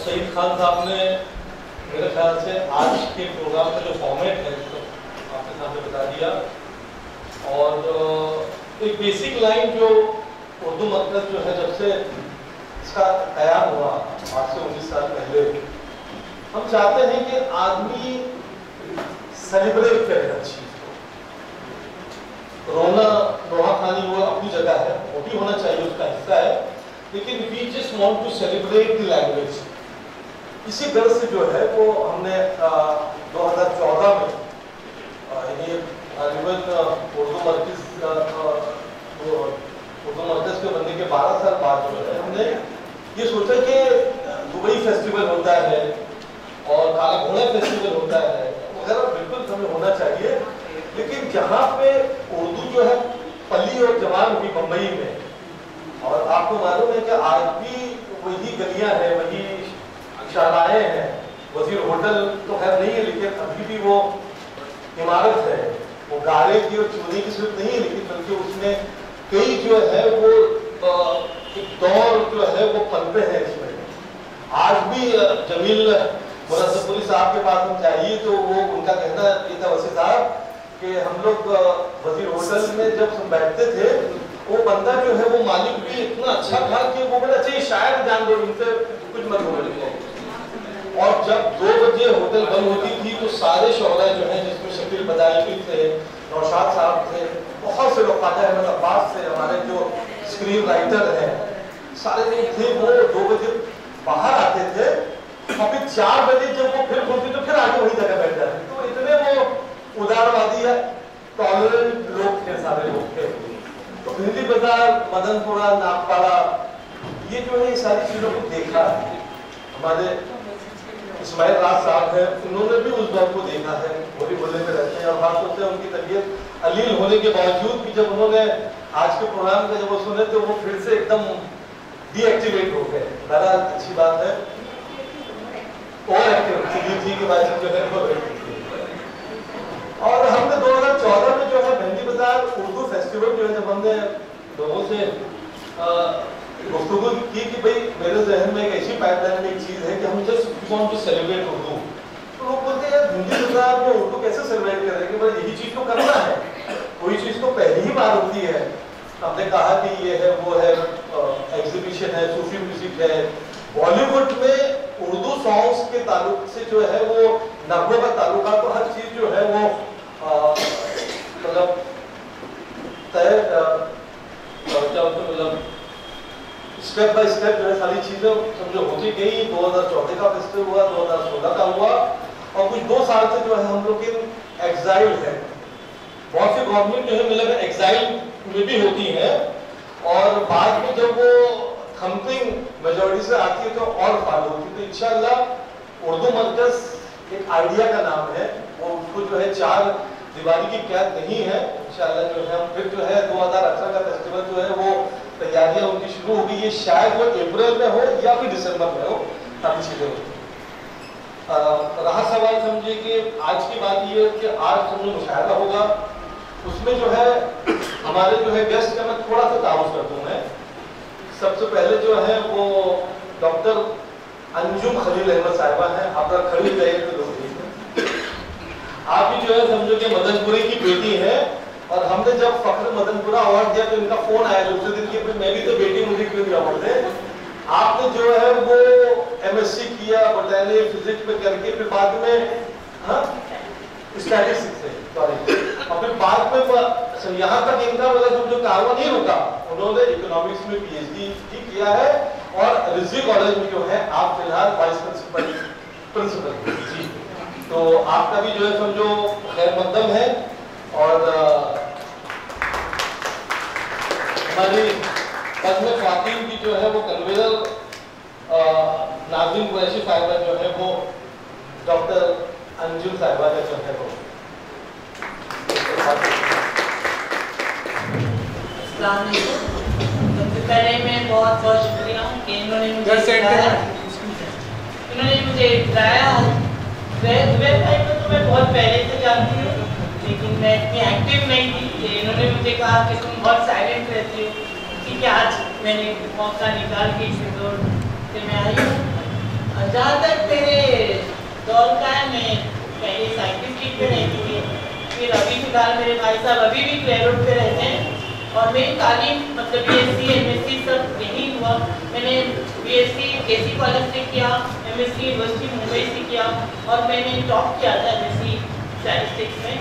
सईद खान साहब ने मेरे ख्याल से आज के प्रोग्राम का जो फॉर्मेट है तो आपके सामने बता दिया। और एक बेसिक लाइन जो उर्दू मरकज़ जो है जब से इसका क़याम हुआ आज से 19 साल पहले, हम चाहते हैं कि आदमी सेलिब्रेट करे हर चीज़ को। रोना नोहाखानी वो अपनी जगह है, वो भी होना चाहिए, उसका हिस्सा है, लेकिन we just want to celebrate the language. इसी तरह से जो है वो हमने 2014 में ये उर्दू मरकज़ के बनने के 12 साल बाद जो है हमने ये सोचा कि दुबई फेस्टिवल होता है और काला घोड़ा फेस्टिवल होता है वगैरह, बिल्कुल हमें होना चाहिए, लेकिन जहाँ पे उर्दू जो है पली और जवान हुई बम्बई में, और आपको मालूम है कि आज भी वही गलियां हैं, वही शालाएं हैं, वजीर होटल तो खैर नहीं है लेकिन अभी भी वो इमारत है, वो गारे की और चूने की सिर्फ नहीं है, लेकिन बल्कि उसमें कई जो है वो एक दौर जो है वो पलते हैं इसमें। आज भी जमील मुनस्सबपुरी साहब के पास हम चाहिए तो वो उनका कहना ये था वसी साहब कि हम लोग वजीर होटल में जब हम बैठते थे, वो बंदा जो है वो मालिक भी इतना अच्छा था कि वो बोला अच्छा शायद जान दो इनसे कुछ मत बोलो। और जब 2 बजे होटल बंद होती थी तो सारे शोहरा जो हैं जिसमें शकील बदायकी थे, नौशाद साहब थे, बहुत से लोग, ख्वाजा अहमद अब्बास थे, हमारे जो स्क्रीन राइटर हैं, सारे लोग थे, वो 2 बजे बाहर आते थे और फिर 4 बजे जब वो फिर खुलती तो फिर आगे वही जगह बैठ जाते। तो इतने वो उदारवादी है, टॉलरेंट लोग थे, सारे लोग थे। तो हिंदी बाजार, मदनपुरा, नागपाड़ा, ये जो है सारी चीजों को देखा है। हमारे इस्माइल राज साहब हैं, उन्होंने भी उस दौर को देखा है, होली मोहल्ले में रहते हैं, और खासतौर से उनकी तबीयत अलील होने के बावजूद भी जब उन्होंने आज के प्रोग्राम का जब वो सुने तो वो फिर से एकदम डीएक्टिवेट हो गए। बड़ा अच्छी बात है, और एक्टिविटी के बाद जो है वो। और हमने 2014 में जो है मेहंदी बाजार उर्दू फेस्टिवल जो है जब हमने लोगों से गुफ्तगू की कि भाई मेरे जहन में एक ऐसी पाइपलाइन में एक चीज है कि हम just want to celebrate Urdu, तो लोग बोलते हैं हिंदी बाजार में उर्दू कैसे सेलिब्रेट करेंगे, भाई यही चीज तो करना है, कोई चीज तो पहली ही बार होती है। हमने कहा कि ये है वो है, एग्जीबिशन है, सूफी म्यूजिक है, बॉलीवुड में उर्दू सॉन्ग्स के ताल्लुक से जो है वो नगमों का ताल्लुका, तो हर चीज जो है वो मतलब तय मतलब स्टेप बाय स्टेप जो है सारी चीजें समझो होती गई। 2014 का फेस्टिवल हुआ, 2016 का हुआ, और कुछ 2 साल से जो है हम लोग इन एग्जाइल है। बहुत सी गवर्नमेंट जो है मिलकर एग्जाइल में भी होती है, और बाद में जब वो थम्पिंग मेजॉरिटी से आती है तो और फॉलो होती है। तो इंशाल्लाह उर्दू मरकज़ एक आइडिया का नाम है, वो उसको जो है 4 दीवारी की कैद नहीं है। इंशाल्लाह जो है हम फिर जो है 2018 का फेस्टिवल जो है वो तैयारियां उनकी शुरू होगी। ये शायद वो अप्रैल में हो या फिर दिसंबर में हो, काफी चीजें होती। रहा सवाल समझिए कि आज की बात ये है कि आज समझो मुशायरा होगा, उसमें जो है हमारे जो है गेस्ट का मैं थोड़ा सा तारुफ कर दूं। मैं सबसे पहले जो है वो डॉक्टर अंजुम खलील अहमद साहिबा है। आप लोग खड़ी रहे तो लोग आप भी जो है समझो कि मदनपुरी की बेटी है, और हमने जब फख्र मदनपुरा अवार्ड दिया तो इनका फोन आया दूसरे दिन की मैं भी तो बेटी मुझे क्यों नहीं अवार्ड दे। आपने जो है वो एमएससी किया बॉटनी फिजिक्स में करके, फिर बाद में स्टैटिस्टिक्स से सॉरी, और फिर बाद में यहाँ तक इनका मतलब समझो कारवा नहीं रुका, उन्होंने इकोनॉमिक्स में पीएचडी भी किया है, और रिजवी कॉलेज में जो है आप फिलहाल वाइस प्रिंसिपल जी। तो आपका भी जो है समझो खैर मकदम है। और हमारी पद्म ख्वातीन की जो है वो कन्वीनर नाज़रीन कुरैशी साहिबा जो है वो डॉक्टर अंजुम साहिबा का जो है वो सबसे पहले मैं बहुत बहुत शुक्रिया कि इन्होंने मुझे बुलाया। वेबसाइट पर तो मैं बहुत पहले से जानती हूँ, लेकिन मैं इतनी एक्टिव नहीं थी। इन्होंने मुझे कहा कि तुम बहुत साइलेंट रहती हो, ठीक है आज मैंने मौका निकाल के इंदौर से मैं आई हूँ। जहाँ तक मेरे दौर का है, मैं पहले साइंटिफिक में रहती थी, फिर अभी फिलहाल मेरे भाई साहब अभी भी क्लेयर रोड पे रहते हैं। और मेरी तालीम मतलब BSc MSc सब यही हुआ। मैंने BSc KC कॉलेज से किया, MSc यूनिवर्सिटी मुंबई से किया और मैंने टॉप किया था MSc स्टैटिस्टिक्स में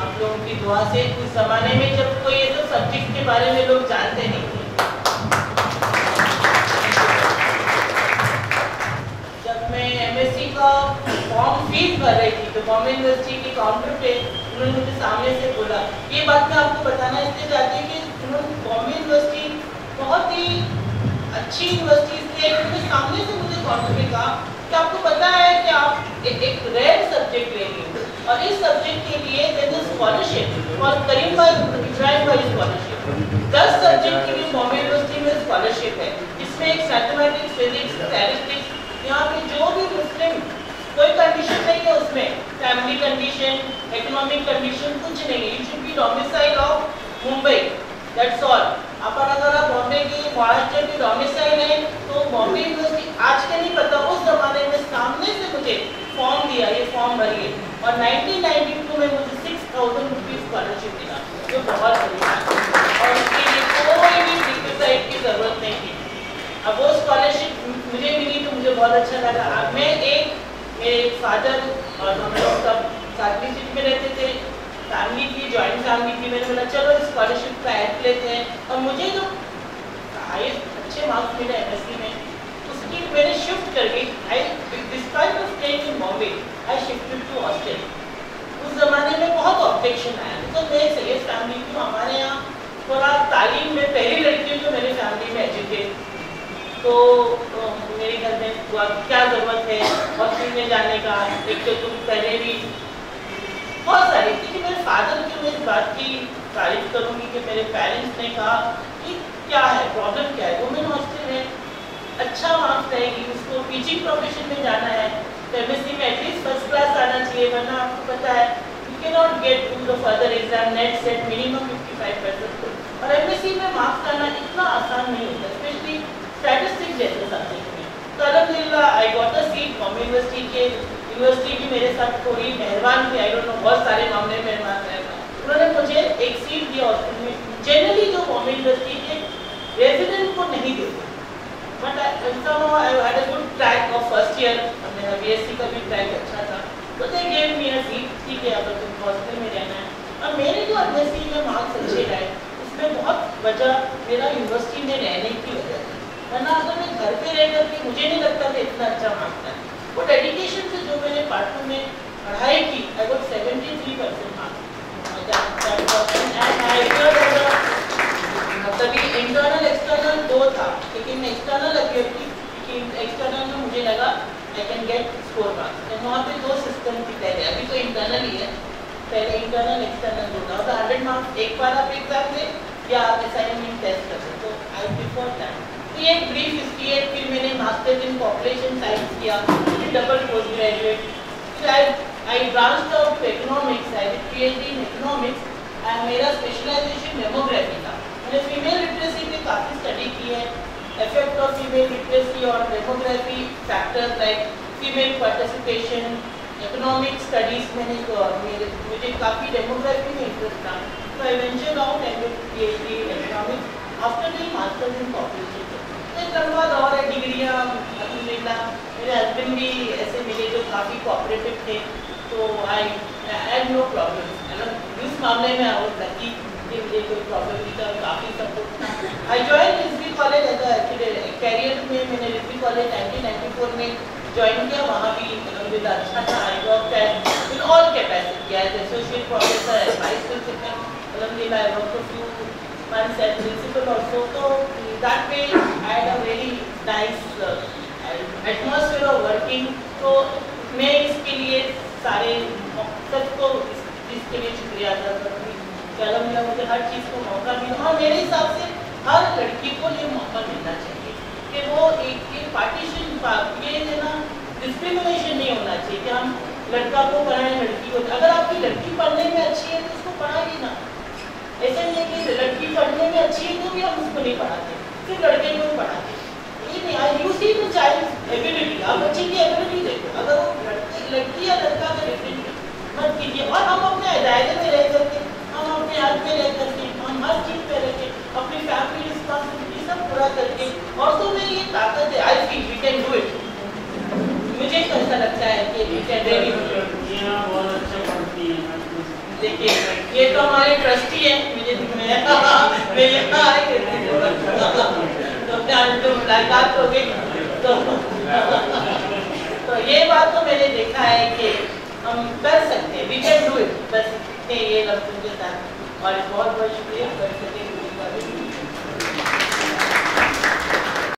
आप लोगों की दुआ से। उस जमाने में जब कोई ये सब सब्जेक्ट के बारे में लोग जानते नहीं थे। जब मैं MSc का फॉर्म फीस भर रही थी तो बॉम्बे यूनिवर्सिटी के काउंटर पे उन्होंने मुझे सामने से बोला, ये बात मैं आपको बताना इसलिए चाहती हूँ कि उन्होंने बॉम्बे यूनिवर्सिटी बहुत ही अच्छी यूनिवर्सिटी इसलिए उन्होंने सामने से मुझे काउंटर पे कहा कि आपको पता है कि आप एक रेयर सब्जेक्ट लेंगे और इस सब्जेक्ट के लिए देयर इज स्कॉलरशिप और करीम भाई इब्राहिम भाई स्कॉलरशिप 10 सब्जेक्ट के लिए बॉम्बे यूनिवर्सिटी में स्कॉलरशिप है। इसमें एक मैथमेटिक्स, फिजिक्स, स्टैटिस्टिक्स, यहाँ पे जो भी मुस्लिम कोई कंडीशन नहीं है उसमें, फैमिली कंडीशन, इकोनॉमिक कंडीशन कुछ नहीं है। You should be domicile of Mumbai, that's all. अपन अगर आप बॉम्बे की महाराष्ट्र की डोमिसाइल है तो बॉम्बे यूनिवर्सिटी आज के नहीं पता, उस जमाने में सामने से मुझे फॉर्म दिया, ये फॉर्म भरिए और 1992 में मुझे 6000 रुपीज स्कॉलरशिप मिला, जो बहुत बढ़िया है और उसके लिए कोई भी डिक्रिसाइड की जरूरत नहीं थी। अब वो स्कॉलरशिप मुझे मिली तो मुझे बहुत अच्छा लगा। अब मैं मेरे फादर और हम लोग सब साथ में रहते थे, फैमिली थी, जॉइंट फैमिली थी। मैंने बोला चलो स्कॉलरशिप का ऐड लेते हैं और मुझे जो हाईएस्ट अच्छे मार्क्स मिले MSc में उसकी मैंने शिफ्ट कर गई। Despite of staying in Bombay I shifted to hostel. उस जमाने में बहुत ऑब्जेक्शन आया तो मैं सैयद फैमिली थी, हमारे यहाँ थोड़ा तालीम में पहली लड़की हूँ तो मेरी फैमिली में एजुकेट, तो मेरे घर में हुआ क्या जरूरत है हॉस्टल में जाने का, एक तो तुम पहले भी बहुत सारी थी कि मेरे फादर की मैं इस बात की तारीफ करूंगी कि मेरे पेरेंट्स ने कहा कि क्या है प्रॉब्लम, क्या है वुमेन हॉस्टल है, अच्छा मार्क्स रहेगी, उसको टीचिंग प्रोफेशन में जाना है तो MSc में एटलीस्ट फर्स्ट क्लास आना चाहिए, वरना आपको पता है you can not get to the further exam, NET SET minimum 55% और MSc में मार्क्स लाना इतना आसान नहीं होता, स्पेशली स्टैटिस्टिक्स जैसे सब्जेक्ट में। तो अल्हम्दुलिल्लाह I got a seat Bombay university भी मेरे साथ थोड़ी मेहरबान थी, आई डोंट नो बहुत सारे मामले में मेहरबान है। उन्होंने मुझे एक सीट दिया हॉस्टल में। जनरली जो बॉम्बे यूनिवर्सिटी के रेजिडेंट को नहीं देते, but somehow I had a good track of first year, मेरा BSc का भी ट्रैक अच्छा था, तो they gave me a seat, ठीक है अगर तुम हॉस्टल में रहना है। और मेरे जो MSc में मार्क्स अच्छे आए उसमें बहुत वजह मेरा यूनिवर्सिटी में रहने की वजह थी, वरना अगर मैं घर पे रह करके मुझे नहीं लगता था इतना अच्छा मार्क्स है। वो डेडिकेशन से जो मैंने पार्ट 2 में पढ़ाई की, आई गॉट 73% मार्क्स। तभी इंटरनल एक्सटर्नल 2 था, लेकिन मैं एक्सटर्नल अपियर की, एक्सटर्नल में मुझे लगा I can get score marks. वहाँ पे 2 सिस्टम थी पहले, अभी तो इंटरनल ही है, पहले इंटरनल एक्सटर्नल 2 था। तो 100 मार्क्स एक बार आप एग्जाम दे या आप असाइनमेंट टेस्ट कर सकते, तो आई प्रिफर दैट। तो ये ब्रीफ हिस्ट्री है। फिर मैंने मास्टर्स इन पॉपुलेशन साइंस किया, डबल पोस्ट ग्रेजुएट, फिर I branched out to economics, I did PhD in economics and मेरा स्पेशलाइजेशन डेमोग्राफी था। मैंने फीमेल लिटरेसी पे काफ़ी स्टडी की है, इफेक्ट ऑफ फीमेल लिटरेसी और demography factors like female participation, economic studies मैंने मुझे काफ़ी डेमोग्राफी में इंटरेस्ट था, तो I ventured out and did PhD in economics after doing masters in population. तो लंबा दौर है, डिग्रियाँ अल्हम्दुलिल्लाह। मेरे हस्बैंड भी ऐसे मिले जो काफ़ी कोऑपरेटिव थे, तो आई हैड नो प्रॉब्लम। इस मामले में आई वाज लकी कि मुझे कोई प्रॉब्लम नहीं था, काफ़ी सपोर्ट था। I join Rizvi College as a career में, मैंने रिजवी कॉलेज 1994 में ज्वाइन किया, वहाँ भी अल्हम्दुलिल्लाह अच्छा था। I worked in all capacity as associate professor, as vice principal, अल्हम्दुलिल्लाह I worked for few months as principal also, so that way I had a very nice atmosphere of working। तो मैं इसके लिए सारे सबको इसके लिए शुक्रिया अदा करूँगी कि अल्हम्दुलिल्लाह मुझे हर चीज़ को मौका मिला। हाँ, मेरे हिसाब से हर लड़की को ये मौका मिलना चाहिए कि वो एक पार्टीशन, ये है ना, डिस्क्रिमिनेशन नहीं होना चाहिए कि हम लड़का को पढ़ाएं लड़की को। अगर आपकी लड़की पढ़ने में अच्छी है तो उसको पढ़ाइए ना। ऐसा नहीं है कि लड़की पढ़ने में अच्छी है तो भी हम उसको नहीं पढ़ाते, सिर्फ लड़के को ही पढ़ाते। ये नहीं, you see the child ability, आप बच्चे की एबिलिटी देखो। अगर वो लड़की या लड़का का डिफरेंट मत कीजिए। और हम अपने दायरे में रह करके, हम अपने हाथ में रह करके, हम हर चीज़ पे रह के, अपनी फैमिली रिस्पॉन्सिबिलिटी सब पूरा करके, और तो में ये ताकत है। I feel we can do it. मुझे तो ऐसा लगता है कि वी कैन रियली बहुत अच्छा पढ़ती हैं। देखिए, ये तो हमारे ट्रस्टी है, मुझे मैं यहाँ आए तो मुलाकात हो गई तो ये बात तो मैंने देखा है कि हम कर सकते हैं, वी कैन डू इट। बस ये लफ्ज़ों के साथ और बहुत बहुत शुक्रिया कर सकें।